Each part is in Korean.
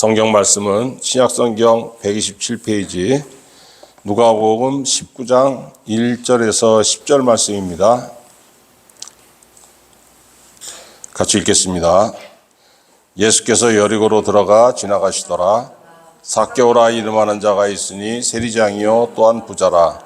성경 말씀은 신약성경 127페이지 누가복음 19장 1절에서 10절 말씀입니다. 같이 읽겠습니다. 예수께서 여리고로 들어가 지나가시더라. 삭개오라 이름하는 자가 있으니 세리장이요 또한 부자라.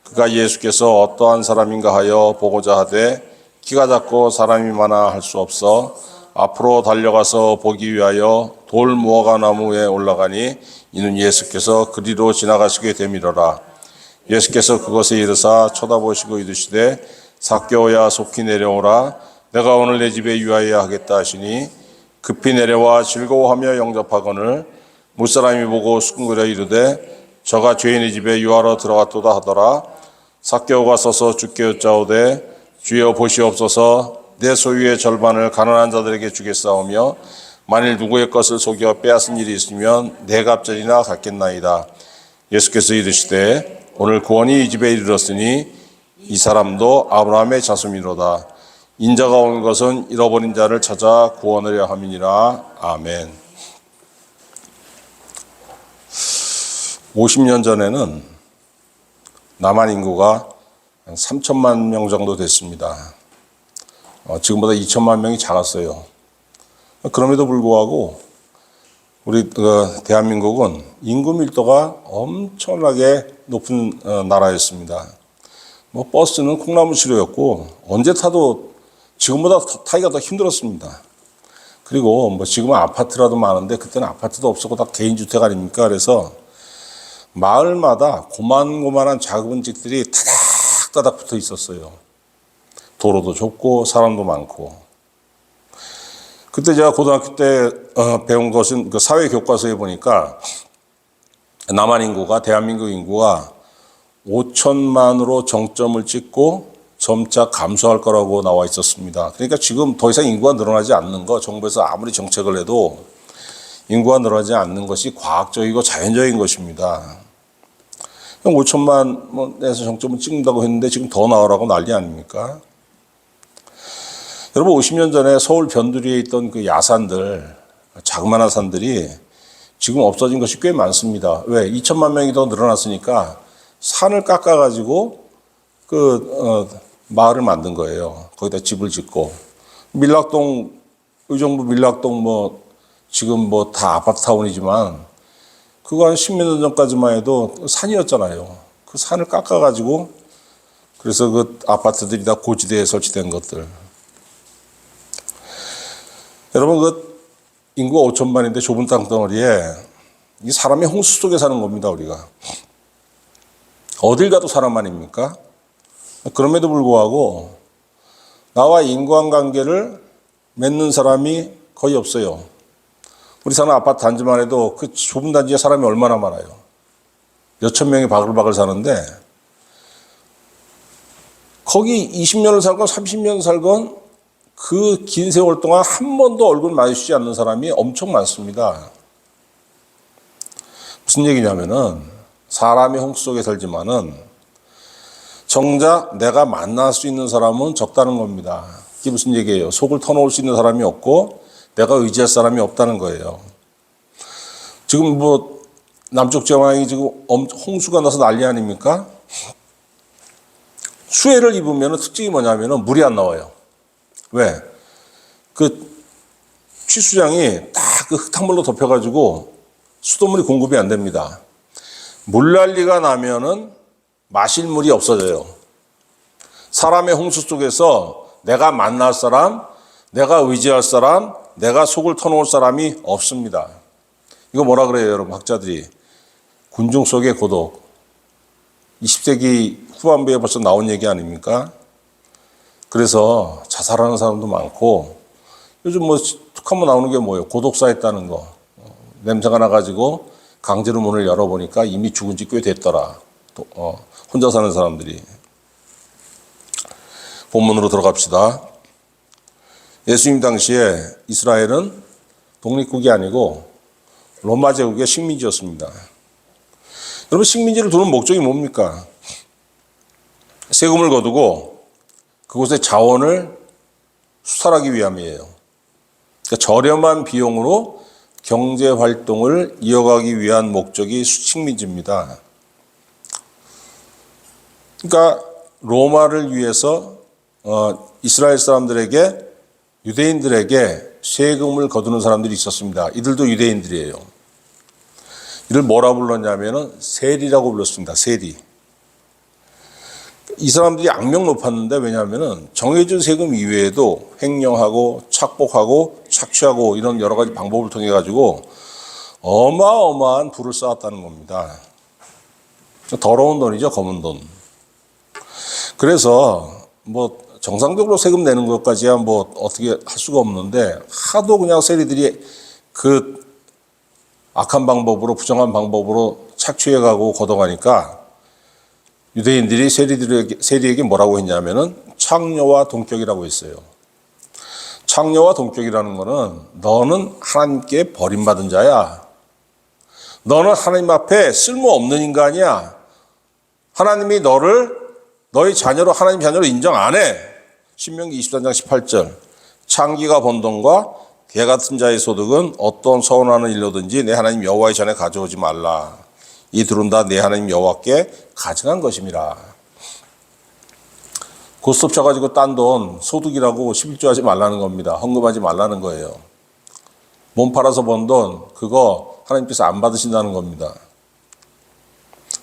그가 예수께서 어떠한 사람인가 하여 보고자 하되 키가 작고 사람이 많아 할 수 없어 앞으로 달려가서 보기 위하여 돌 무화과 나무에 올라가니 이는 예수께서 그리로 지나가시게 되밀어라. 예수께서 그것에 이르사 쳐다보시고 이르시되 삭개오야 속히 내려오라. 내가 오늘 내 집에 유하여야 하겠다 하시니 급히 내려와 즐거워하며 영접하거늘 무사람이 보고 수군거려 이르되 저가 죄인의 집에 유하러 들어갔도다 하더라. 삭개오가 서서 주께 여짜오되 주여 보시옵소서 내 소유의 절반을 가난한 자들에게 주겠사오며 만일 누구의 것을 속여 빼앗은 일이 있으면 내 갑절이나 갖겠나이다. 예수께서 이르시되 오늘 구원이 이 집에 이르렀으니 이 사람도 아브라함의 자손이로다. 인자가 온 것은 잃어버린 자를 찾아 구원하려 함이니라. 아멘. 50년 전에는 남한 인구가 한 3천만 명 정도 됐습니다. 지금보다 2천만 명이 작았어요. 그럼에도 불구하고 우리 대한민국은 인구 밀도가 엄청나게 높은 나라였습니다. 버스는 콩나무시루였고 언제 타도 지금보다 타기가 더 힘들었습니다. 그리고 지금은 아파트라도 많은데 그때는 아파트도 없었고 다 개인주택 아닙니까? 그래서 마을마다 고만고만한 작은 집들이 타닥타닥 붙어 있었어요. 도로도 좁고 사람도 많고. 그때 제가 고등학교 때 배운 것은 그 사회 교과서에 보니까 남한 인구가 대한민국 인구가 5천만으로 정점을 찍고 점차 감소할 거라고 나와 있었습니다. 그러니까 지금 더 이상 인구가 늘어나지 않는 거, 정부에서 아무리 정책을 해도 인구가 늘어나지 않는 것이 과학적이고 자연적인 것입니다. 5천만에서 정점을 찍는다고 했는데 지금 더 나오라고 난리 아닙니까? 여러분 50년 전에 서울 변두리에 있던 그 야산들, 자그마한 산들이 지금 없어진 것이 꽤 많습니다. 왜? 2천만 명이 더 늘어났으니까 산을 깎아가지고 마을을 만든 거예요. 거기다 집을 짓고. 밀락동, 의정부 밀락동 지금 다 아파트 타운이지만 그거 한 10몇 년 전까지만 해도 산이었잖아요. 그 산을 깎아가지고 그래서 그 아파트들이 다 고지대에 설치된 것들. 여러분 그 인구가 5천만인데 좁은 땅덩어리에 이 사람이 홍수 속에 사는 겁니다. 우리가. 어딜 가도 사람 아닙니까? 그럼에도 불구하고 나와 인간관계를 맺는 사람이 거의 없어요. 우리 사는 아파트 단지만 해도 그 좁은 단지에 사람이 얼마나 많아요. 몇천 명이 바글바글 사는데 거기 20년을 살건 30년 살건 그 긴 세월 동안 한 번도 얼굴 마주치지 않는 사람이 엄청 많습니다. 무슨 얘기냐면은 사람이 홍수 속에 살지만은 정작 내가 만날 수 있는 사람은 적다는 겁니다. 이게 무슨 얘기예요? 속을 터놓을 수 있는 사람이 없고 내가 의지할 사람이 없다는 거예요. 지금 남쪽 지방이 지금 홍수가 나서 난리 아닙니까? 수해를 입으면 특징이 뭐냐면은 물이 안 나와요. 왜? 그 취수장이 딱 그 흙탕물로 덮여가지고 수돗물이 공급이 안 됩니다. 물난리가 나면은 마실 물이 없어져요. 사람의 홍수 속에서 내가 만날 사람, 내가 의지할 사람, 내가 속을 터놓을 사람이 없습니다. 이거 뭐라 그래요, 여러분? 학자들이. 군중 속의 고독. 20세기 후반부에 벌써 나온 얘기 아닙니까? 그래서 자살하는 사람도 많고, 요즘 툭 한번 나오는 게 뭐예요? 고독사했다는 거. 냄새가 나가지고 강제로 문을 열어보니까 이미 죽은 지 꽤 됐더라. 혼자 사는 사람들이. 본문으로 들어갑시다. 예수님 당시에 이스라엘은 독립국이 아니고 로마 제국의 식민지였습니다. 여러분 식민지를 두는 목적이 뭡니까? 세금을 거두고 그곳의 자원을 수탈하기 위함이에요. 그러니까 저렴한 비용으로 경제 활동을 이어가기 위한 목적이 수식민지입니다. 그러니까 로마를 위해서 이스라엘 사람들에게, 유대인들에게 세금을 거두는 사람들이 있었습니다. 이들도 유대인들이에요. 이를 뭐라 불렀냐면은 세리라고 불렀습니다. 세리. 이 사람들이 악명 높았는데, 왜냐하면은 정해진 세금 이외에도 횡령하고 착복하고 착취하고 이런 여러 가지 방법을 통해 가지고 어마어마한 부를 쌓았다는 겁니다. 더러운 돈이죠, 검은 돈. 그래서 뭐 정상적으로 세금 내는 것까지야 뭐 어떻게 할 수가 없는데, 하도 그냥 세리들이 그 악한 방법으로, 부정한 방법으로 착취해가고 걷어가니까 유대인들이 세리에게 뭐라고 했냐면은 창녀와 동격이라고 했어요. 창녀와 동격이라는 거는 너는 하나님께 버림받은 자야. 너는 하나님 앞에 쓸모없는 인간이야. 하나님이 너희 자녀로, 하나님 자녀로 인정 안 해. 신명기 23장 18절. 창기가 번 돈과 개 같은 자의 소득은 어떤 서운하는 일로든지 내 하나님 여호와의 전에 가져오지 말라. 이 둘은 다 내 하나님 여호와께 가증한 것임이라. 고스톱 쳐가지고 딴 돈 소득이라고 11조하지 말라는 겁니다. 헌금하지 말라는 거예요. 몸 팔아서 번 돈 그거 하나님께서 안 받으신다는 겁니다.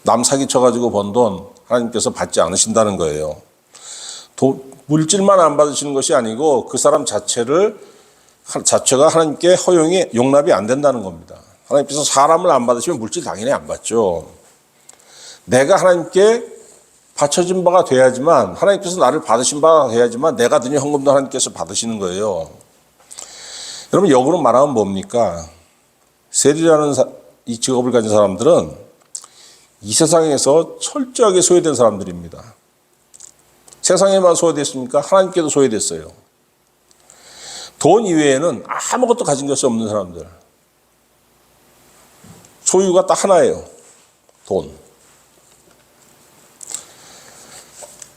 남 사기쳐가지고 번 돈 하나님께서 받지 않으신다는 거예요. 물질만 안 받으시는 것이 아니고 그 사람 자체가 하나님께 허용이, 용납이 안 된다는 겁니다. 하나님께서 사람을 안 받으시면 물질 당연히 안 받죠. 내가 하나님께 바쳐진 바가 돼야지만, 하나님께서 나를 받으신 바가 돼야지만 내가 드린 헌금도 하나님께서 받으시는 거예요. 여러분, 역으로 말하면 뭡니까? 세리라는 이 직업을 가진 사람들은 이 세상에서 철저하게 소외된 사람들입니다. 세상에만 소외됐습니까? 하나님께도 소외됐어요. 돈 이외에는 아무것도 가진 것이 없는 사람들. 소유가 딱 하나예요. 돈.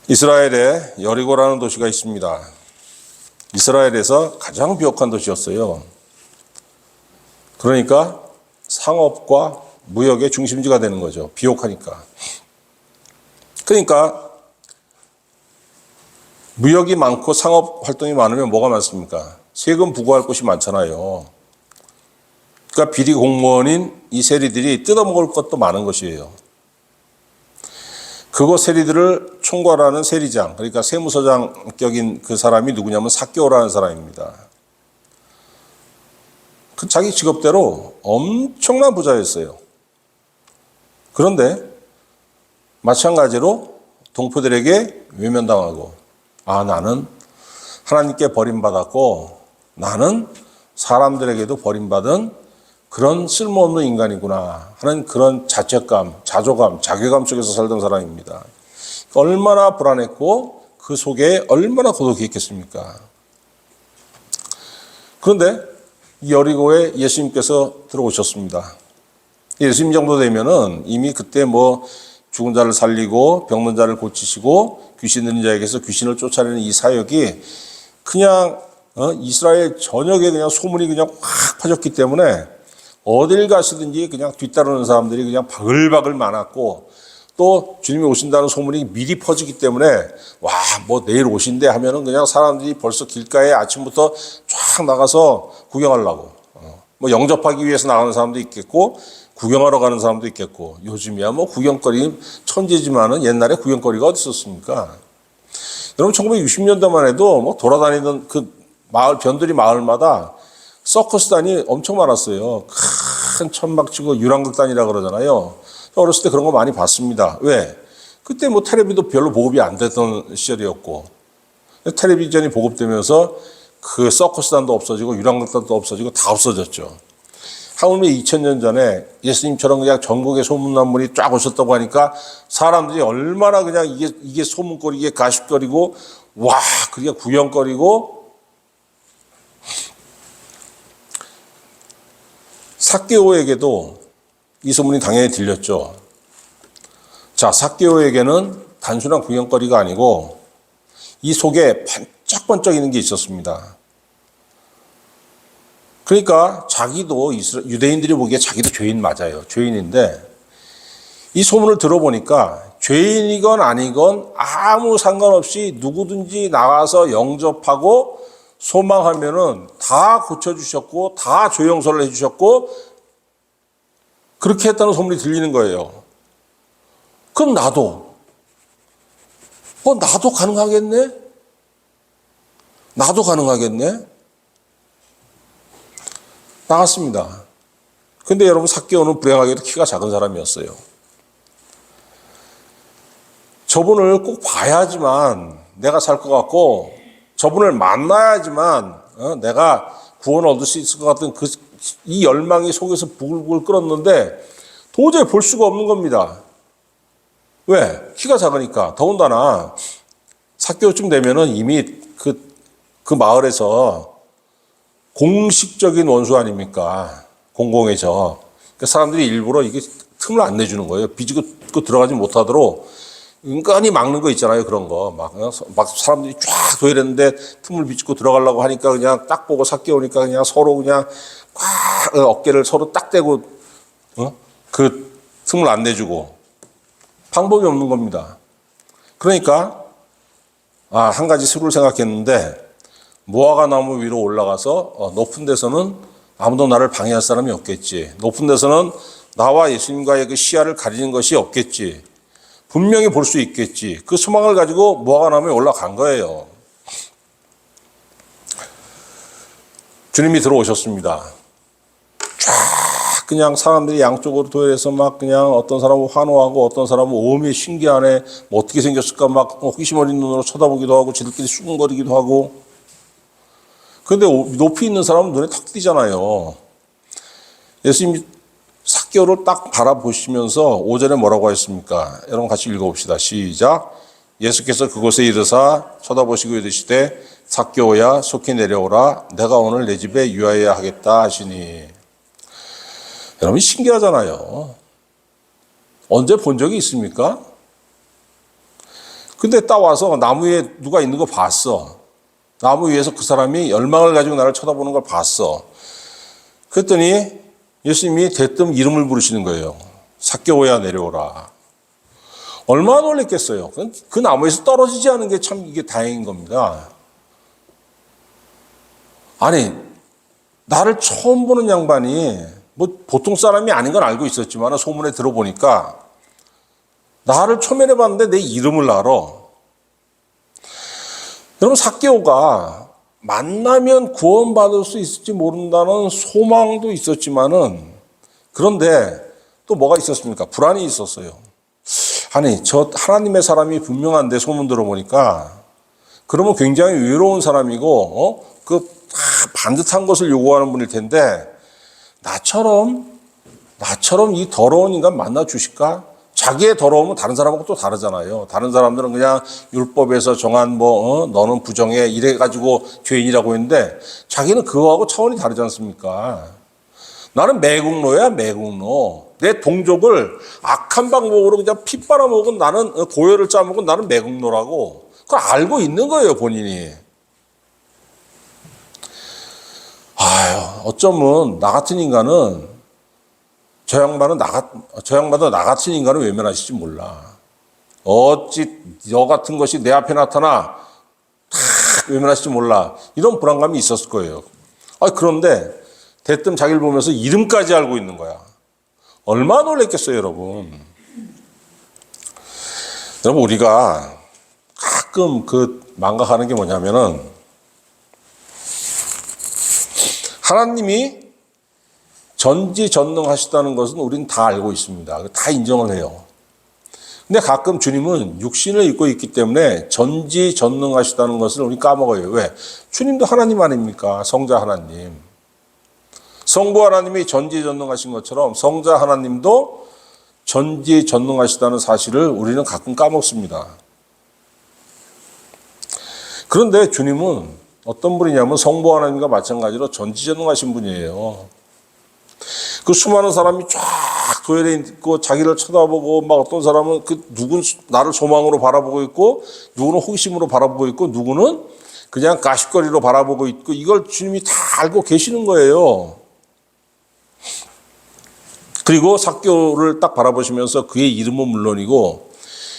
이스라엘에 여리고라는 도시가 있습니다. 이스라엘에서 가장 비옥한 도시였어요. 그러니까 상업과 무역의 중심지가 되는 거죠. 비옥하니까. 그러니까 무역이 많고 상업 활동이 많으면 뭐가 많습니까? 세금 부과할 곳이 많잖아요. 그러니까 비리 공무원인 이 세리들이 뜯어먹을 것도 많은 것이에요. 그거 세리들을 총괄하는 세리장, 그러니까 세무서장격인 그 사람이 누구냐면 삭개오라는 사람입니다. 그 자기 직업대로 엄청난 부자였어요. 그런데 마찬가지로 동포들에게 외면당하고, 나는 하나님께 버림받았고 나는 사람들에게도 버림받은 그런 쓸모없는 인간이구나 하는 그런 자책감, 자조감, 자괴감 속에서 살던 사람입니다. 얼마나 불안했고 그 속에 얼마나 고독했겠습니까? 그런데 이 여리고에 예수님께서 들어오셨습니다. 예수님 정도 되면은 이미 그때 뭐 죽은 자를 살리고 병든 자를 고치시고 귀신 들린 자에게서 귀신을 쫓아내는 이 사역이 그냥 이스라엘 전역에 그냥 소문이 그냥 확 퍼졌기 때문에 어딜 가시든지 그냥 뒤따르는 사람들이 그냥 바글바글 많았고, 또 주님이 오신다는 소문이 미리 퍼지기 때문에 뭐 내일 오신대 하면은 그냥 사람들이 벌써 길가에 아침부터 쫙 나가서 구경하려고, 뭐 영접하기 위해서 나가는 사람도 있겠고 구경하러 가는 사람도 있겠고, 요즘이야 뭐 구경거리 천지지만은 옛날에 구경거리가 어디 있었습니까? 여러분 1960년대만 해도 뭐 돌아다니던 그 마을, 변두리 마을마다 서커스단이 엄청 많았어요. 큰 천막치고 유랑극단이라 그러잖아요. 어렸을 때 그런 거 많이 봤습니다. 왜? 그때 뭐 텔레비도 별로 보급이 안 됐던 시절이었고, 텔레비전이 보급되면서 그 서커스단도 없어지고 유랑극단도 없어지고 다 없어졌죠. 하물며 2000년 전에 예수님처럼 그냥 전국에 소문난 분이 쫙 오셨다고 하니까 사람들이 얼마나 그냥 이게 소문거리, 이게 가십거리고, 그게 구경거리고. 삭개오에게도 이 소문이 당연히 들렸죠. 자, 삭개오에게는 단순한 구경거리가 아니고 이 속에 반짝반짝이는 게 있었습니다. 그러니까 자기도 유대인들이 보기에 자기도 죄인 맞아요. 죄인인데 이 소문을 들어보니까 죄인이건 아니건 아무 상관없이 누구든지 나가서 영접하고 소망하면은 다 고쳐주셨고 다 조영설을 해주셨고 그렇게 했다는 소문이 들리는 거예요. 그럼 나도 가능하겠네? 나도 가능하겠네? 나갔습니다. 근데 여러분 삭개오는 불행하게도 키가 작은 사람이었어요. 저분을 꼭 봐야지만 내가 살 것 같고 저분을 만나야지만 내가 구원을 얻을 수 있을 것 같은 이 열망이 속에서 부글부글 끓었는데 도저히 볼 수가 없는 겁니다. 왜? 키가 작으니까. 더군다나 삭개오쯤 되면은 이미 그 마을에서 공식적인 원수 아닙니까? 공공의적. 그러니까 사람들이 일부러 이게 틈을 안 내주는 거예요. 비집고 들어가지 못하도록 은근히 막는 거 있잖아요. 그런 거. 막 사람들이 쫙 도열했는데 틈을 비집고 들어가려고 하니까 그냥 딱 보고 삭개오니까 그냥 서로 그냥 꽉 어깨를 서로 딱 대고 그 틈을 안 내주고 방법이 없는 겁니다. 그러니까 한 가지 수를 생각했는데 무화과 나무 위로 올라가서 높은 데서는 아무도 나를 방해할 사람이 없겠지. 높은 데서는 나와 예수님과의 그 시야를 가리는 것이 없겠지. 분명히 볼 수 있겠지. 그 소망을 가지고 무화과 나무에 올라간 거예요. 주님이 들어오셨습니다. 쫙 그냥 사람들이 양쪽으로 도열해서 막 그냥 어떤 사람은 환호하고 어떤 사람은 오음이 신기하네. 뭐 어떻게 생겼을까 막 호기심 어린 눈으로 쳐다보기도 하고 지들끼리 수근거리기도 하고. 그런데 높이 있는 사람은 눈에 탁 띄잖아요. 예수님이 삭개오를 딱 바라보시면서 5절에 뭐라고 했습니까? 여러분 같이 읽어봅시다. 시작. 예수께서 그곳에 이르사 쳐다보시고 이르시되 삭개오야 속히 내려오라. 내가 오늘 내 집에 유하여야 하겠다 하시니. 여러분 신기하잖아요. 언제 본 적이 있습니까? 근데 딱 와서 나무 위에 누가 있는 거 봤어. 나무 위에서 그 사람이 열망을 가지고 나를 쳐다보는 걸 봤어. 그랬더니 예수님이 대뜸 이름을 부르시는 거예요. 삭개오야 내려오라. 얼마나 놀랬겠어요. 그 나무에서 떨어지지 않은 게 참 이게 다행인 겁니다. 아니 나를 처음 보는 양반이 뭐 보통 사람이 아닌 건 알고 있었지만 소문에 들어보니까 나를 초면에 봤는데 내 이름을 알아. 여러분 삭개오가 만나면 구원받을 수 있을지 모른다는 소망도 있었지만은 그런데 또 뭐가 있었습니까? 불안이 있었어요. 아니 저 하나님의 사람이 분명한데 소문 들어보니까 그러면 굉장히 외로운 사람이고 반듯한 것을 요구하는 분일 텐데 나처럼 이 더러운 인간 만나 주실까? 자기의 더러움은 다른 사람하고 또 다르잖아요. 다른 사람들은 그냥 율법에서 정한 너는 부정해 이래가지고 죄인이라고 했는데 자기는 그거하고 차원이 다르지 않습니까? 나는 매국노야 매국노. 내 동족을 악한 방법으로 그냥 피 빨아먹은 나는 고열을 짜먹은 나는 매국노라고. 그걸 알고 있는 거예요 본인이. 어쩌면 나 같은 인간은 저 양반은 나 같은 인간을 외면하실지 몰라. 어찌 너 같은 것이 내 앞에 나타나 다 외면하실지 몰라. 이런 불안감이 있었을 거예요. 그런데 대뜸 자기를 보면서 이름까지 알고 있는 거야. 얼마나 놀랬겠어요, 여러분. 여러분 우리가 가끔 망각하는 게 뭐냐면은 하나님이 전지전능하시다는 것은 우리는 다 알고 있습니다. 다 인정을 해요. 근데 가끔 주님은 육신을 입고 있기 때문에 전지전능하시다는 것을 우리 까먹어요. 왜? 주님도 하나님 아닙니까? 성자 하나님. 성부 하나님이 전지전능하신 것처럼 성자 하나님도 전지전능하시다는 사실을 우리는 가끔 까먹습니다. 그런데 주님은 어떤 분이냐면 성부 하나님과 마찬가지로 전지전능하신 분이에요. 그 수많은 사람이 쫙 도열해 있고 자기를 쳐다보고 막 어떤 사람은 누군 나를 소망으로 바라보고 있고 누구는 호기심으로 바라보고 있고 누구는 그냥 가십거리로 바라보고 있고 이걸 주님이 다 알고 계시는 거예요. 그리고 삭개오를 딱 바라보시면서 그의 이름은 물론이고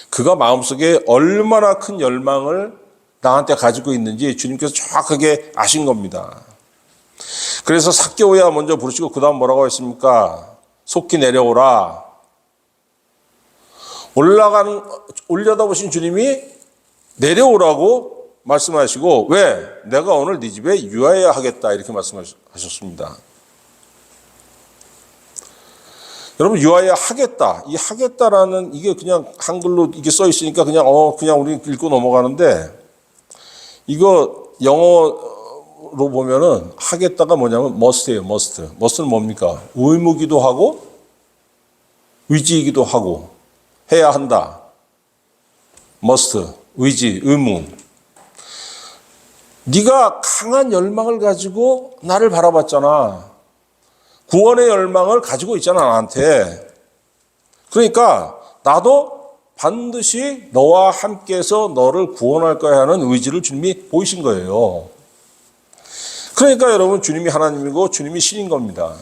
그가 마음속에 얼마나 큰 열망을 나한테 가지고 있는지 주님께서 정확하게 아신 겁니다. 그래서 삭개오야 먼저 부르시고 그 다음 뭐라고 했습니까? 속히 내려오라. 올려다보신 주님이 내려오라고 말씀하시고 왜? 내가 오늘 네 집에 유하여야 하겠다 이렇게 말씀하셨습니다. 여러분 유하여야 하겠다. 이 하겠다라는 이게 그냥 한글로 이게 써 있으니까 그냥 우리 읽고 넘어가는데 이거 영어로 보면은 하겠다가 뭐냐면 must예요. must는 뭡니까? 의무기도 하고 의지이기도 하고 해야 한다. must, 의지, 의무. 네가 강한 열망을 가지고 나를 바라봤잖아. 구원의 열망을 가지고 있잖아, 나한테. 그러니까 나도 반드시 너와 함께해서 너를 구원할 거야 하는 의지를 주님이 보이신 거예요. 그러니까 여러분 주님이 하나님이고 주님이 신인 겁니다.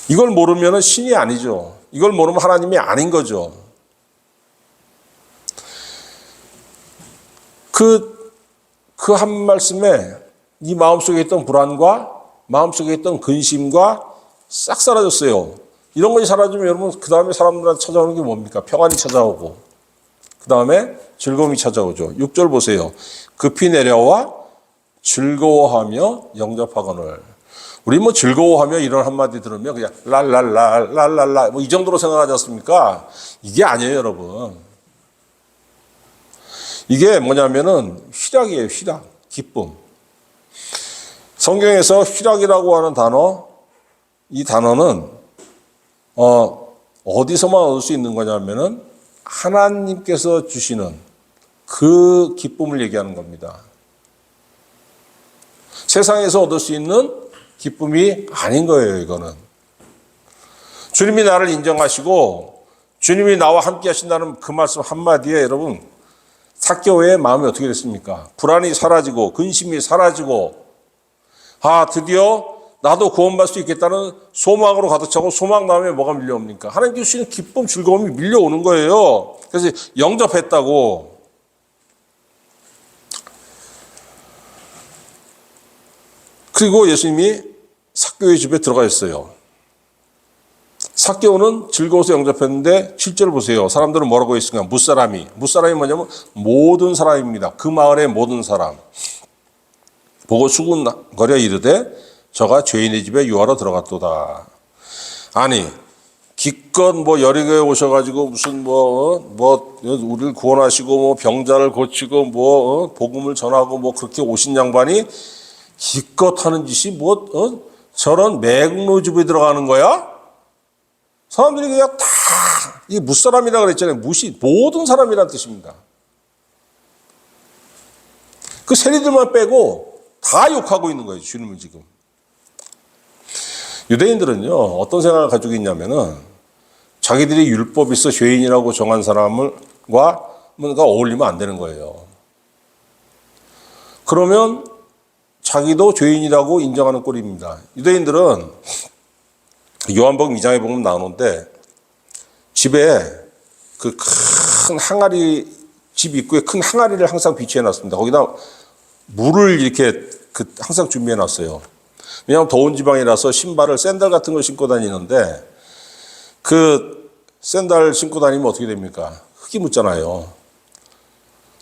이걸 모르면 신이 아니죠. 이걸 모르면 하나님이 아닌 거죠. 그 한 말씀에 네 마음속에 있던 불안과 마음속에 있던 근심과 싹 사라졌어요. 이런 것이 사라지면 여러분 그 다음에 사람들한테 찾아오는 게 뭡니까? 평안이 찾아오고 그 다음에 즐거움이 찾아오죠. 6절 보세요. 급히 내려와 즐거워하며 영접하거늘. 우리 뭐 즐거워하며 이런 한마디 들으면 그냥 랄랄라 뭐 이 정도로 생각하지 않습니까? 이게 아니에요, 여러분. 이게 뭐냐면은 희락이에요, 희락, 기쁨. 성경에서 희락이라고 하는 단어, 이 단어는 어디서만 얻을 수 있는 거냐면은 하나님께서 주시는 그 기쁨을 얘기하는 겁니다. 세상에서 얻을 수 있는 기쁨이 아닌 거예요, 이거는. 주님이 나를 인정하시고 주님이 나와 함께 하신다는 그 말씀 한마디에 여러분 삭개오의 마음이 어떻게 됐습니까? 불안이 사라지고 근심이 사라지고 드디어 나도 구원받을 수 있겠다는 소망으로 가득 차고 소망 다음에 뭐가 밀려옵니까? 하나님께 주시는 기쁨, 즐거움이 밀려오는 거예요. 그래서 영접했다고. 그리고 예수님이 삭개오의 집에 들어가 있어요. 삭개오는 즐거워서 영접했는데 7절 보세요. 사람들은 뭐라고 했습니까? 무사람이 뭐냐면 모든 사람입니다. 그 마을의 모든 사람. 보고 수군거려 이르되 저가 죄인의 집에 유하러 들어갔도다. 아니 기껏 여리고에 오셔가지고 무슨 우리를 구원하시고 병자를 고치고 복음을 전하고 그렇게 오신 양반이 기껏 하는 짓이 저런 매국노 집에 들어가는 거야? 사람들이 그냥 다 이게 무사람이라고 그랬잖아요. 모든 사람이란 뜻입니다. 그 세리들만 빼고 다 욕하고 있는 거예요. 주님을 지금. 유대인들은요, 어떤 생각을 가지고 있냐면은 자기들이 율법이 있어 죄인이라고 정한 사람과 어울리면 안 되는 거예요. 그러면 자기도 죄인이라고 인정하는 꼴입니다. 유대인들은 요한복음 2장에 보면 나오는데 집에 그 큰 항아리, 집 입구에 큰 항아리를 항상 비치해 놨습니다. 거기다 물을 이렇게 항상 준비해 놨어요. 왜냐하면 더운 지방이라서 샌들 같은 걸 신고 다니는데 그 샌들 신고 다니면 어떻게 됩니까? 흙이 묻잖아요.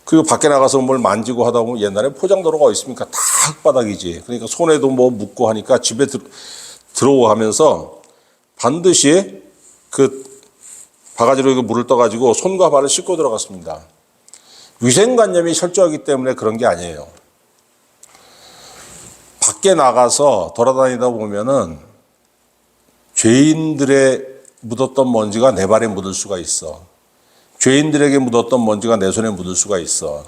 그리고 밖에 나가서 뭘 만지고 하다 보면 옛날에 포장도로가 있습니까? 다 흙바닥이지. 그러니까 손에도 묻고 하니까 집에 들어오면서 반드시 바가지로 물을 떠가지고 손과 발을 씻고 들어갔습니다. 위생관념이 철저하기 때문에 그런 게 아니에요. 밖에 나가서 돌아다니다 보면은 죄인들의 묻었던 먼지가 내 발에 묻을 수가 있어. 죄인들에게 묻었던 먼지가 내 손에 묻을 수가 있어.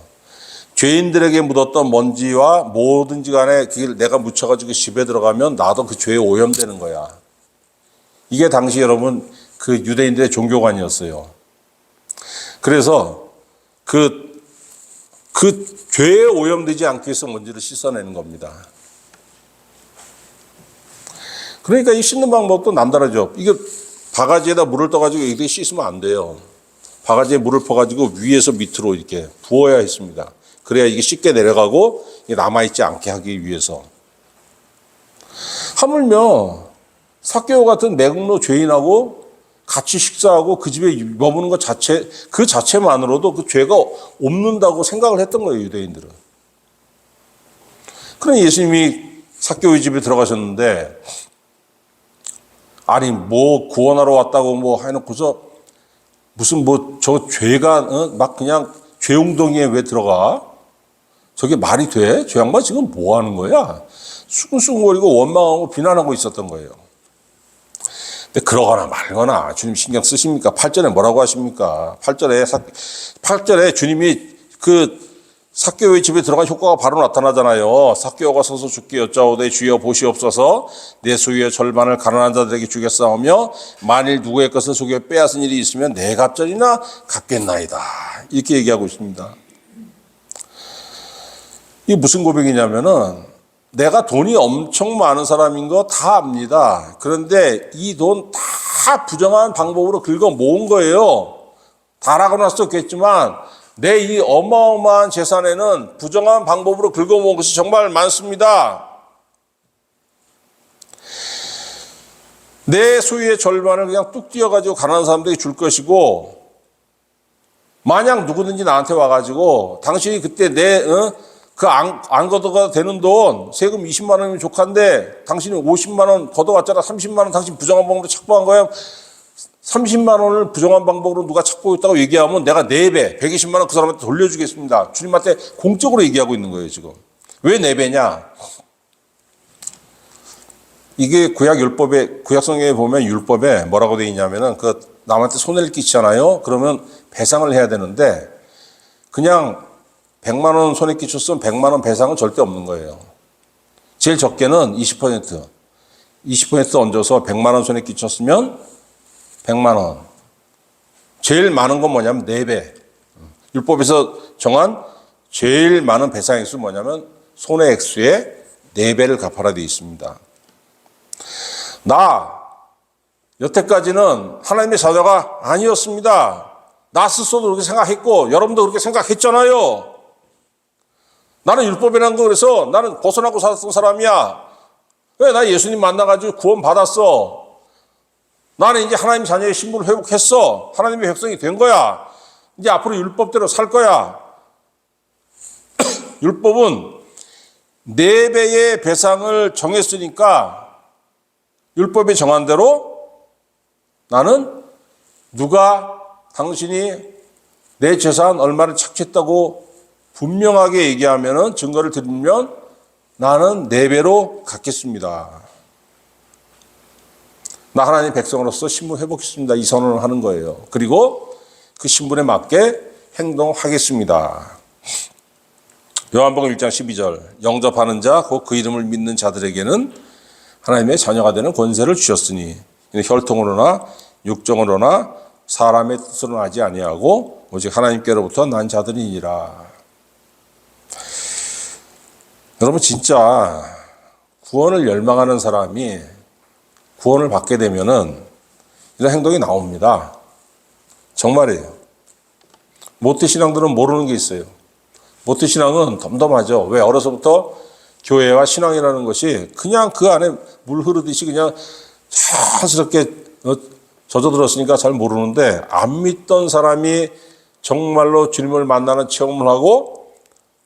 죄인들에게 묻었던 먼지와 뭐든지 간에 그걸 내가 묻혀가지고 집에 들어가면 나도 그 죄에 오염되는 거야. 이게 당시 여러분 그 유대인들의 종교관이었어요. 그래서 그 죄에 오염되지 않기 위해서 먼지를 씻어내는 겁니다. 그러니까 이 씻는 방법도 남다르죠. 이게 바가지에다 물을 떠가지고 이렇게 씻으면 안 돼요. 바가지에 물을 퍼가지고 위에서 밑으로 이렇게 부어야 했습니다. 그래야 이게 쉽게 내려가고 남아있지 않게 하기 위해서. 하물며 삭개오 같은 매국노 죄인하고 같이 식사하고 그 집에 머무는 것 자체, 그 자체만으로도 그 죄가 없는다고 생각을 했던 거예요, 유대인들은. 그러니 예수님이 삭개오의 집에 들어가셨는데, 아니, 뭐 구원하러 왔다고 뭐 해놓고서 무슨 뭐 저 죄가 막 그냥 죄웅덩이에 왜 들어가? 저게 말이 돼? 저 양반 지금 뭐 하는 거야? 수근수근거리고 원망하고 비난하고 있었던 거예요. 근데 그러거나 말거나 주님 신경 쓰십니까? 8절에 뭐라고 하십니까? 8절에 주님이 그 삭개오의 집에 들어간 효과가 바로 나타나잖아요. 삭개오가 서서 주께 여짜오되 주여 보시옵소서 내 소유의 절반을 가난한 자들에게 주겠사오며 만일 누구의 것을 속여 빼앗은 일이 있으면 내 갑절이나 갚겠나이다. 이렇게 얘기하고 있습니다. 이게 무슨 고백이냐면은 내가 돈이 엄청 많은 사람인 거 다 압니다. 그런데 이 돈 다 부정한 방법으로 긁어 모은 거예요. 다라고는 할 수 없겠지만 내 이 어마어마한 재산에는 부정한 방법으로 긁어 모은 것이 정말 많습니다. 내 소유의 절반을 그냥 뚝 띄어가지고 가난한 사람들에게 줄 것이고, 만약 누구든지 나한테 와가지고 당신이 그때 안 걷어가 되는 돈, 세금 20만 원이면 족한데 당신이 50만 원 걷어왔잖아. 30만 원 당신 부정한 방법으로 착보한 거야. 30만 원을 부정한 방법으로 누가 착보했다고 있다고 얘기하면 내가 4배, 120만 원 그 사람한테 돌려주겠습니다. 주님한테 공적으로 얘기하고 있는 거예요, 지금. 왜 4배냐? 이게 구약성경에 보면 율법에 뭐라고 되어 있냐면은 그 남한테 손해를 끼치잖아요. 그러면 배상을 해야 되는데 그냥 100만 원 손해 끼쳤으면 100만 원 배상은 절대 없는 거예요. 제일 적게는 20%. 20% 얹어서 100만 원 손해 끼쳤으면 100만 원. 제일 많은 건 뭐냐면 4배. 율법에서 정한 제일 많은 배상 액수 뭐냐면 손해 액수의 4배를 갚아라 되어 있습니다. 나 여태까지는 하나님의 자녀가 아니었습니다. 나 스스로도 그렇게 생각했고 여러분도 그렇게 생각했잖아요. 나는 율법이라는 거 그래서 나는 벗어나고 살았던 사람이야. 왜? 나 예수님 만나가지고 구원 받았어. 나는 이제 하나님 자녀의 신분을 회복했어. 하나님의 백성이 된 거야. 이제 앞으로 율법대로 살 거야. 율법은 4배의 배상을 정했으니까 율법이 정한 대로 나는 누가 당신이 내 재산 얼마를 착취했다고 분명하게 얘기하면은 증거를 드리면 나는 4배로 갚겠습니다. 나 하나님 백성으로서 신분 회복했습니다. 이 선언을 하는 거예요. 그리고 그 신분에 맞게 행동하겠습니다. 요한복음 1장 12절 영접하는 자 곧 그 이름을 믿는 자들에게는 하나님의 자녀가 되는 권세를 주셨으니 혈통으로나 육정으로나 사람의 뜻으로 하지 아니하고 오직 하나님께로부터 난 자들이니라. 여러분 진짜 구원을 열망하는 사람이 구원을 받게 되면은 이런 행동이 나옵니다. 정말이에요. 모태신앙들은 모르는 게 있어요. 모태신앙은 덤덤하죠. 왜? 어려서부터 교회와 신앙이라는 것이 그냥 그 안에 물 흐르듯이 그냥 자연스럽게 젖어들었으니까 잘 모르는데 안 믿던 사람이 정말로 주님을 만나는 체험을 하고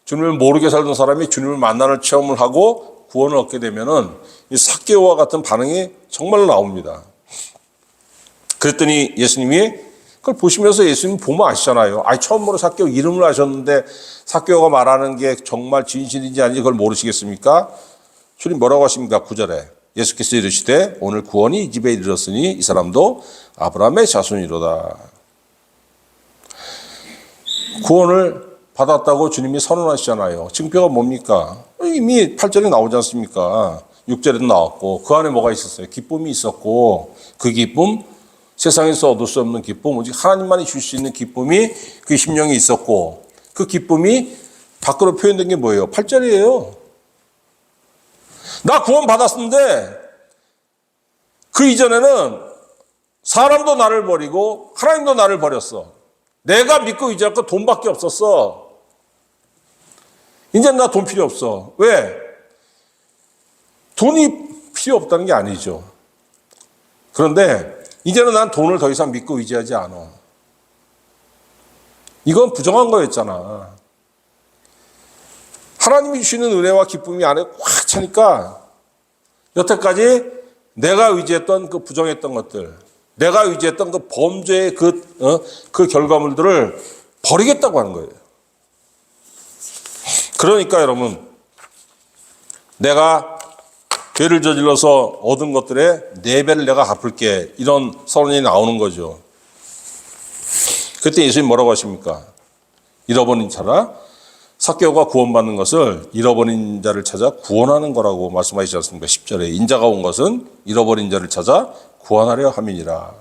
주님을 모르게 살던 사람이 주님을 만나는 체험을 하고 구원을 얻게 되면은 이 삭개오와 같은 반응이 정말로 나옵니다. 그랬더니 예수님이 그걸 보시면서 예수님 보면 아시잖아요. 처음으로 삭개오 이름을 아셨는데 삭개오가 말하는 게 정말 진실인지 아닌지 그걸 모르시겠습니까? 주님 뭐라고 하십니까? 9절에 예수께서 이르시되 오늘 구원이 이 집에 이르렀으니 이 사람도 아브라함의 자손이로다. 구원을 받았다고 주님이 선언하시잖아요. 증표가 뭡니까? 이미 8절에 나오지 않습니까? 6절에도 나왔고 그 안에 뭐가 있었어요? 기쁨이 있었고 그 기쁨 세상에서 얻을 수 없는 기쁨 오직 하나님만이 줄 수 있는 기쁨이 그 심령에 있었고 그 기쁨이 밖으로 표현된 게 뭐예요? 8절이에요. 나 구원 받았는데 그 이전에는 사람도 나를 버리고 하나님도 나를 버렸어. 내가 믿고 의지할 거 돈밖에 없었어. 이제 나 돈 필요 없어. 왜? 돈이 필요 없다는 게 아니죠. 그런데 이제는 난 돈을 더 이상 믿고 의지하지 않아. 이건 부정한 거였잖아. 하나님이 주시는 은혜와 기쁨이 안에 꽉 차니까 여태까지 내가 의지했던 그 부정했던 것들, 내가 의지했던 그 범죄의 그 결과물들을 버리겠다고 하는 거예요. 그러니까 여러분, 내가 죄를 저질러서 얻은 것들의 4배를 내가 갚을게, 이런 선언이 나오는 거죠. 그때 예수님 뭐라고 하십니까? 잃어버린 자라, 삭개오가 구원받는 것을 잃어버린 자를 찾아 구원하는 거라고 말씀하시지 않습니까? 10절에 인자가 온 것은 잃어버린 자를 찾아 구원하려 함이니라.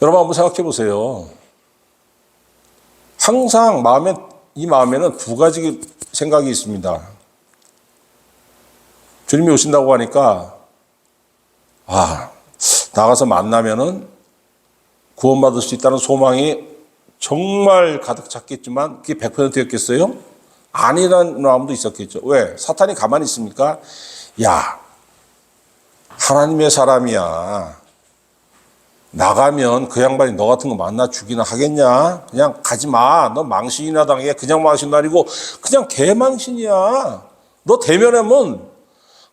여러분 한번 생각해 보세요. 항상 이 마음에는 2가지 생각이 있습니다. 주님이 오신다고 하니까 나가서 만나면은 구원받을 수 있다는 소망이 정말 가득 찼겠지만 그게 100%였겠어요? 아니라는 마음도 있었겠죠. 왜? 사탄이 가만히 있습니까? 야, 하나님의 사람이야. 나가면 그 양반이 너 같은 거 만나 주기나 하겠냐? 그냥 가지 마. 너 망신이나 당해. 그냥 망신도 아니고 그냥 개망신이야. 너 대면하면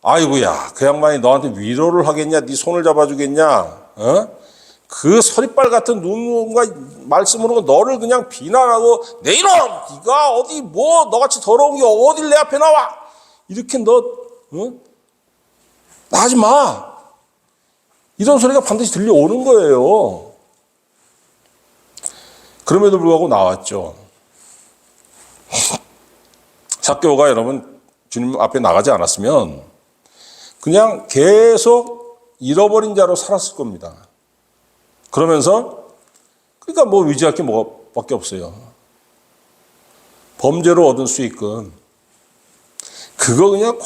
아이고야, 그 양반이 너한테 위로를 하겠냐? 네 손을 잡아주겠냐? 그 서리빨 같은 눈과 말씀으로 너를 그냥 비난하고 내 이놈! 네가 어디 너같이 더러운 게 어딜 내 앞에 나와! 이렇게 나 하지 마! 이런 소리가 반드시 들려오는 거예요. 그럼에도 불구하고 나왔죠. 삭개오가 여러분 주님 앞에 나가지 않았으면 그냥 계속 잃어버린 자로 살았을 겁니다. 그러면서 그러니까 의지할 게 뭐밖에 없어요. 범죄로 얻은 수익금 그거 그냥 꼭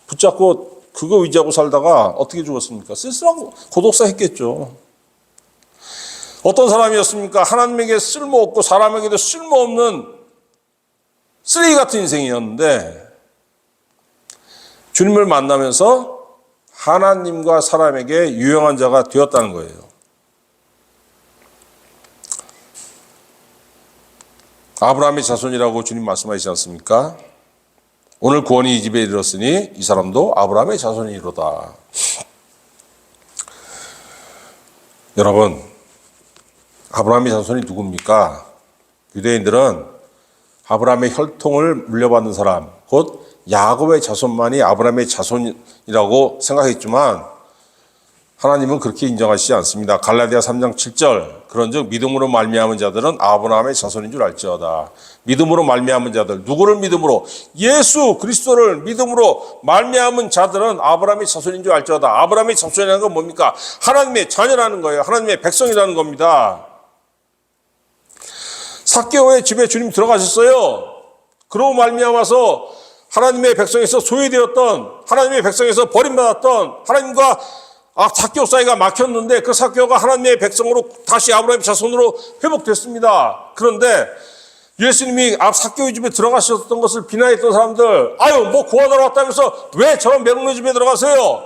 붙잡고 그거 의지하고 살다가 어떻게 죽었습니까? 쓸쓸하고 고독사 했겠죠. 어떤 사람이었습니까? 하나님에게 쓸모없고 사람에게도 쓸모없는 쓰레기 같은 인생이었는데 주님을 만나면서 하나님과 사람에게 유용한 자가 되었다는 거예요. 아브라함의 자손이라고 주님 말씀하시지 않습니까? 오늘 구원이 이 집에 이르렀으니 이 사람도 아브라함의 자손이로다. 여러분, 아브라함의 자손이 누굽니까? 유대인들은 아브라함의 혈통을 물려받는 사람, 곧 야곱의 자손만이 아브라함의 자손이라고 생각했지만 하나님은 그렇게 인정하시지 않습니다. 갈라디아 3장 7절 그런즉 믿음으로 말미암은 자들은 아브라함의 자손인 줄 알지어다. 믿음으로 말미암은 자들, 누구를 믿음으로? 예수 그리스도를 믿음으로 말미암은 자들은 아브라함의 자손인 줄 알지어다. 아브라함의 자손이라는 건 뭡니까? 하나님의 자녀라는 거예요. 하나님의 백성이라는 겁니다. 삭개오의 집에 주님 들어가셨어요. 그러고 말미암아서 하나님의 백성에서 소외되었던, 하나님의 백성에서 버림받았던, 하나님과 삭개오 사이가 막혔는데 그 삭개오가 하나님의 백성으로 다시 아브라함의 자손으로 회복됐습니다. 그런데 예수님이 삭개오의 집에 들어가셨던 것을 비난했던 사람들, 구원하러 왔다면서 왜 저런 매국노 집에 들어가세요?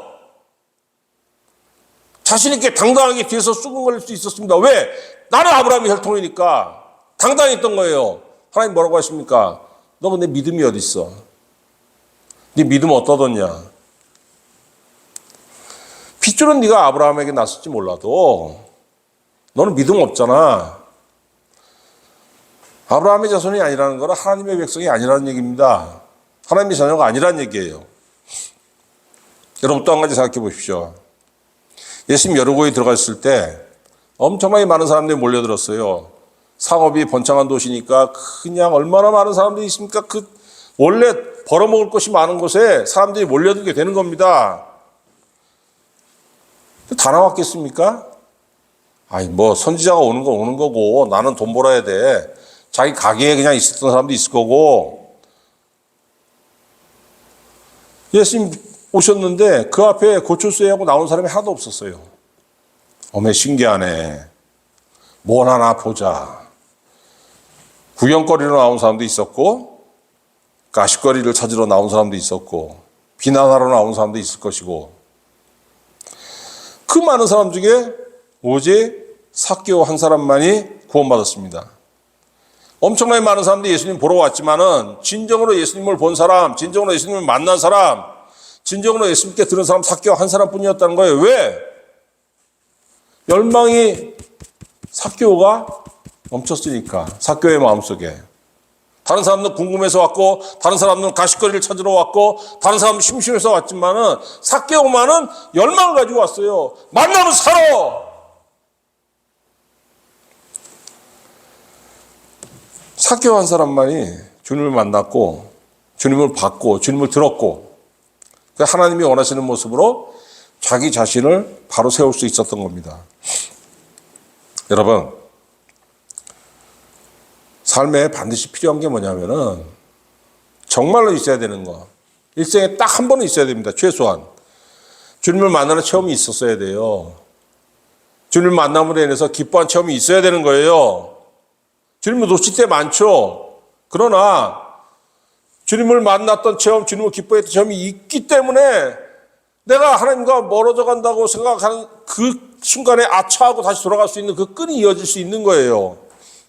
자신 있게 당당하게 뒤에서 수군거릴 수 있었습니다. 왜? 나는 아브라함의 혈통이니까 당당했던 거예요. 하나님 뭐라고 하십니까? 너 근데 믿음이 어디 있어? 네 믿음 어디다 뒀냐? 핏줄은 네가 아브라함에게 났을지 몰라도 너는 믿음 없잖아. 아브라함의 자손이 아니라는 거는 하나님의 백성이 아니라는 얘기입니다. 하나님의 자녀가 아니라는 얘기예요. 여러분 또 한 가지 생각해 보십시오. 예수님 여리고에 들어갔을 때 엄청나게 많은 사람들이 몰려들었어요. 상업이 번창한 도시니까 그냥 얼마나 많은 사람들이 있습니까? 원래 벌어먹을 것이 많은 곳에 사람들이 몰려들게 되는 겁니다. 다 나왔겠습니까? 선지자가 오는 건 오는 거고 나는 돈 벌어야 돼. 자기 가게에 그냥 있었던 사람도 있을 거고, 예수님 오셨는데 그 앞에 고초수하고 나온 사람이 하나도 없었어요. 어메 신기하네. 뭘 하나 보자. 구경거리로 나온 사람도 있었고, 가십거리를 찾으러 나온 사람도 있었고, 비난하러 나온 사람도 있을 것이고, 그 많은 사람 중에 오직 삭개오 한 사람만이 구원받았습니다. 엄청나게 많은 사람들이 예수님 보러 왔지만은 진정으로 예수님을 본 사람, 진정으로 예수님을 만난 사람, 진정으로 예수님께 들은 사람 삭개오 한 사람뿐이었다는 거예요. 왜? 열망이 삭개오가 넘쳤으니까. 삭개오의 마음속에. 다른 사람들은 궁금해서 왔고, 다른 사람들은 가십거리를 찾으러 왔고, 다른 사람은 심심해서 왔지만은 삭개오만은 열망을 가지고 왔어요. 만나면 살아. 삭개오 한 사람만이 주님을 만났고, 주님을 봤고, 주님을 들었고, 하나님이 원하시는 모습으로 자기 자신을 바로 세울 수 있었던 겁니다. 여러분, 삶에 반드시 필요한 게 뭐냐면은 정말로 있어야 되는 거. 일생에 딱 한 번은 있어야 됩니다. 최소한. 주님을 만나는 체험이 있었어야 돼요. 주님을 만남으로 인해서 기뻐한 체험이 있어야 되는 거예요. 주님을 놓칠 때 많죠. 그러나 주님을 만났던 체험, 주님을 기뻐했던 체험이 있기 때문에 내가 하나님과 멀어져 간다고 생각하는 그 순간에 아차하고 다시 돌아갈 수 있는 그 끈이 이어질 수 있는 거예요.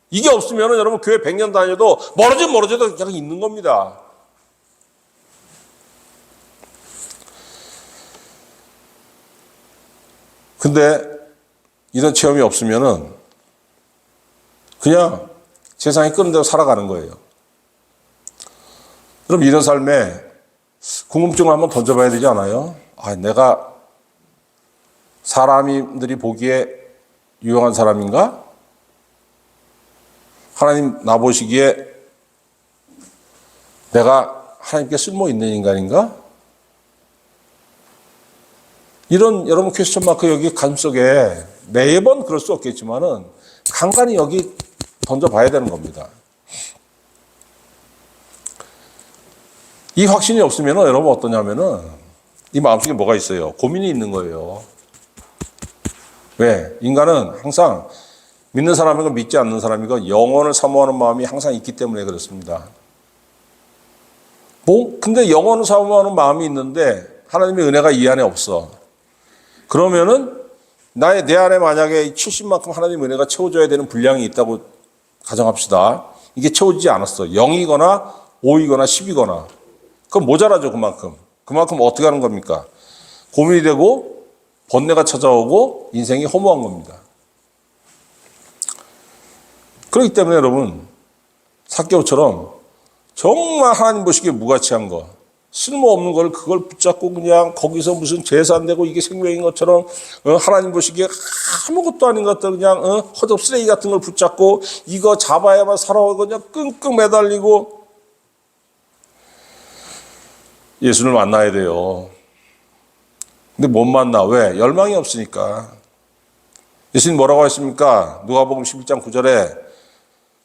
이게 없으면 여러분 교회 100년 다녀도 멀어져도 그냥 있는 겁니다. 근데 이런 체험이 없으면은 그냥 세상에 끄는 대로 살아가는 거예요. 그럼 이런 삶에 궁금증을 한번 던져봐야 되지 않아요? 아, 내가 사람들이 보기에 유용한 사람인가? 하나님 나 보시기에 내가 하나님께 쓸모 있는 인간인가? 이런 여러분 퀘스천 마크 여기 가슴속에 매번 그럴 수 없겠지만은 간간히 여기 던져봐야 되는 겁니다. 이 확신이 없으면 여러분 어떠냐면은 이 마음속에 뭐가 있어요? 고민이 있는 거예요. 왜? 인간은 항상 믿는 사람이고 믿지 않는 사람이고 영원을 사모하는 마음이 항상 있기 때문에 그렇습니다. 근데 영원을 사모하는 마음이 있는데 하나님의 은혜가 이 안에 없어. 그러면은 내 안에 만약에 70만큼 하나님의 은혜가 채워져야 되는 분량이 있다고 가정합시다. 이게 채워지지 않았어. 0이거나 5이거나 10이거나. 그럼 모자라죠, 그만큼. 그만큼 어떻게 하는 겁니까? 고민이 되고 번뇌가 찾아오고 인생이 허무한 겁니다. 그렇기 때문에 여러분, 삭개오처럼 정말 하나님 보시기에 무가치한 거, 쓸모없는 걸 그걸 붙잡고 그냥 거기서 무슨 재산되고 이게 생명인 것처럼 하나님 보시기에 아무것도 아닌 것들 그냥 허접 쓰레기 같은 걸 붙잡고 이거 잡아야만 살아오고 그냥 끙끙 매달리고 예수를 만나야 돼요. 근데 못 만나. 왜? 열망이 없으니까. 예수님 뭐라고 했습니까? 누가복음 11장 9절에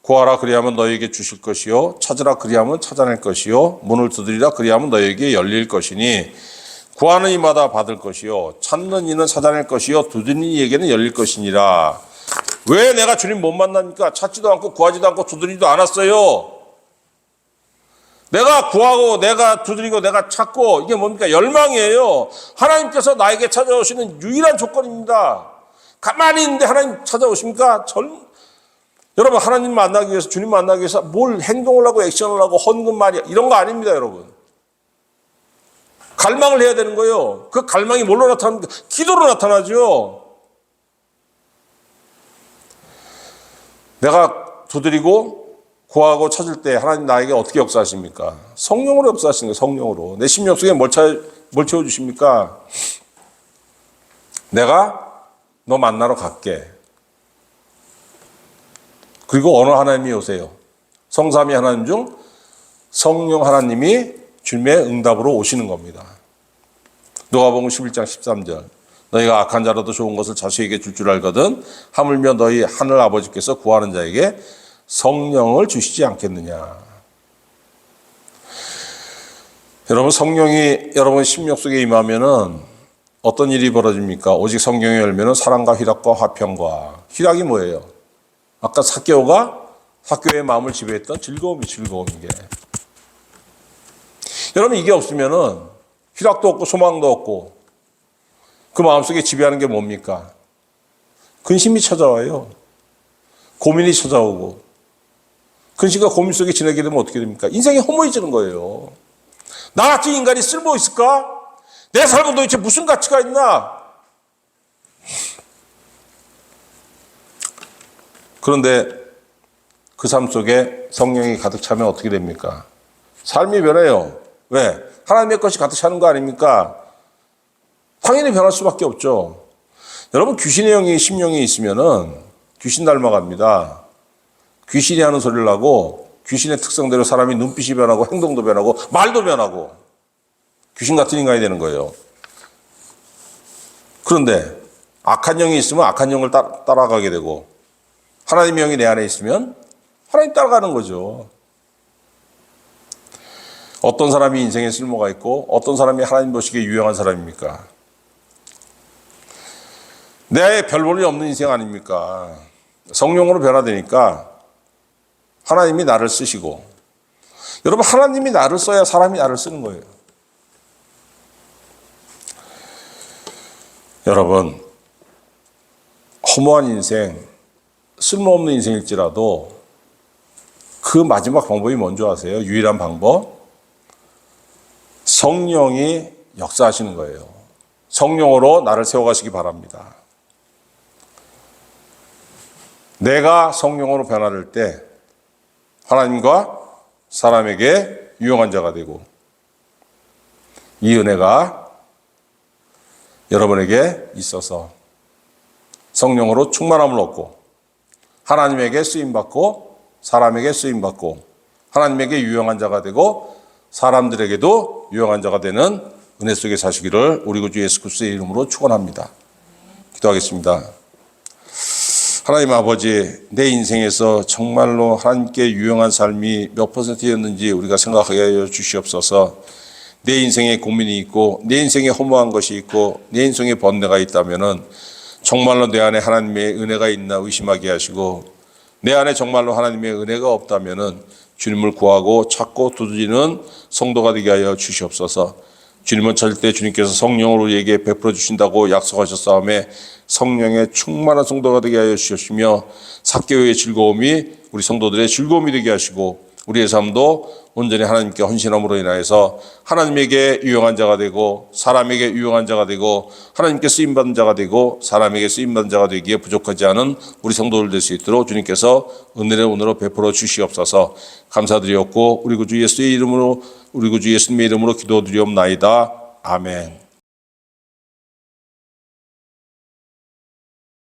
구하라 그리하면 너희에게 주실 것이요 찾으라 그리하면 찾아낼 것이요 문을 두드리라 그리하면 너희에게 열릴 것이니 구하는 이마다 받을 것이요 찾는 이는 찾아낼 것이요 두드리는 이에게는 열릴 것이니라. 왜 내가 주님 못 만납니까? 찾지도 않고 구하지도 않고 두드리지도 않았어요. 내가 구하고 내가 두드리고 내가 찾고 이게 뭡니까? 열망이에요. 하나님께서 나에게 찾아오시는 유일한 조건입니다. 가만히 있는데 하나님 찾아오십니까? 여러분 하나님 만나기 위해서 주님 만나기 위해서 뭘 행동을 하고 액션을 하고 헌금 말이야 이런 거 아닙니다. 여러분 갈망을 해야 되는 거예요. 그 갈망이 뭘로 나타납니까? 기도로 나타나죠. 내가 두드리고 구하고 찾을 때 하나님 나에게 어떻게 역사하십니까? 성령으로 역사하시는 거예요. 성령으로. 내 심령 속에 뭘 채워주십니까? 내가 너 만나러 갈게. 그리고 어느 하나님이 오세요? 성삼위 하나님 중 성령 하나님이 주님의 응답으로 오시는 겁니다. 누가복음 11장 13절 너희가 악한 자라도 좋은 것을 자식에게 줄 알거든 하물며 너희 하늘 아버지께서 구하는 자에게 성령을 주시지 않겠느냐. 여러분, 성령이 여러분 심령 속에 임하면은 어떤 일이 벌어집니까? 오직 성령이 열면은 사랑과 희락과 화평과. 희락이 뭐예요? 아까 삭개오의 마음을 지배했던 즐거움 이게. 여러분, 이게 없으면은 희락도 없고 소망도 없고 그 마음속에 지배하는 게 뭡니까? 근심이 찾아와요. 고민이 찾아오고. 근심과 고민 속에 지내게 되면 어떻게 됩니까? 인생이 허무해지는 거예요. 나같이 인간이 쓸모 있을까? 내 삶은 도대체 무슨 가치가 있나? 그런데 그 삶 속에 성령이 가득 차면 어떻게 됩니까? 삶이 변해요. 왜? 하나님의 것이 가득 차는 거 아닙니까? 당연히 변할 수밖에 없죠. 여러분, 귀신의 영이 심령이 있으면은 귀신 닮아갑니다. 귀신이 하는 소리를 하고 귀신의 특성대로 사람이 눈빛이 변하고 행동도 변하고 말도 변하고 귀신 같은 인간이 되는 거예요. 그런데 악한 영이 있으면 악한 영을 따라가게 되고 하나님의 영이 내 안에 있으면 하나님 따라가는 거죠. 어떤 사람이 인생에 쓸모가 있고 어떤 사람이 하나님 보시기에 유용한 사람입니까? 내 별 볼일 없는 인생 아닙니까? 성령으로 변화되니까 하나님이 나를 쓰시고, 여러분, 하나님이 나를 써야 사람이 나를 쓰는 거예요. 여러분, 허무한 인생, 쓸모없는 인생일지라도 그 마지막 방법이 뭔지 아세요? 유일한 방법? 성령이 역사하시는 거예요. 성령으로 나를 세워가시기 바랍니다. 내가 성령으로 변화될 때 하나님과 사람에게 유용한 자가 되고 이 은혜가 여러분에게 있어서 성령으로 충만함을 얻고 하나님에게 쓰임받고 사람에게 쓰임받고 하나님에게 유용한 자가 되고 사람들에게도 유용한 자가 되는 은혜 속에 사시기를 우리 구주 예수 그리스도의 이름으로 축원합니다. 기도하겠습니다. 하나님 아버지, 내 인생에서 정말로 하나님께 유용한 삶이 몇 %였는지 우리가 생각하게 하여 주시옵소서. 내 인생에 고민이 있고 내 인생에 허무한 것이 있고 내 인생에 번뇌가 있다면은 정말로 내 안에 하나님의 은혜가 있나 의심하게 하시고 내 안에 정말로 하나님의 은혜가 없다면은 주님을 구하고 찾고 두드리는 성도가 되게 하여 주시옵소서. 주님은 절대 주님께서 성령으로 우리에게 베풀어 주신다고 약속하셨사오매 성령의 충만한 성도가 되게 하여 주시며 삭개오의 즐거움이 우리 성도들의 즐거움이 되게 하시고 우리의 삶도 온전히 하나님께 헌신함으로 인하여서 하나님에게 유용한 자가 되고 사람에게 유용한 자가 되고 하나님께 쓰임받은 자가 되고 사람에게 쓰임받은 자가 되기에 부족하지 않은 우리 성도들 될 수 있도록 주님께서 은혜를 오늘로 베풀어 주시옵소서. 감사드리옵고 우리 구주 예수의 이름으로 우리 구주 예수님의 이름으로 기도드리옵나이다. 아멘.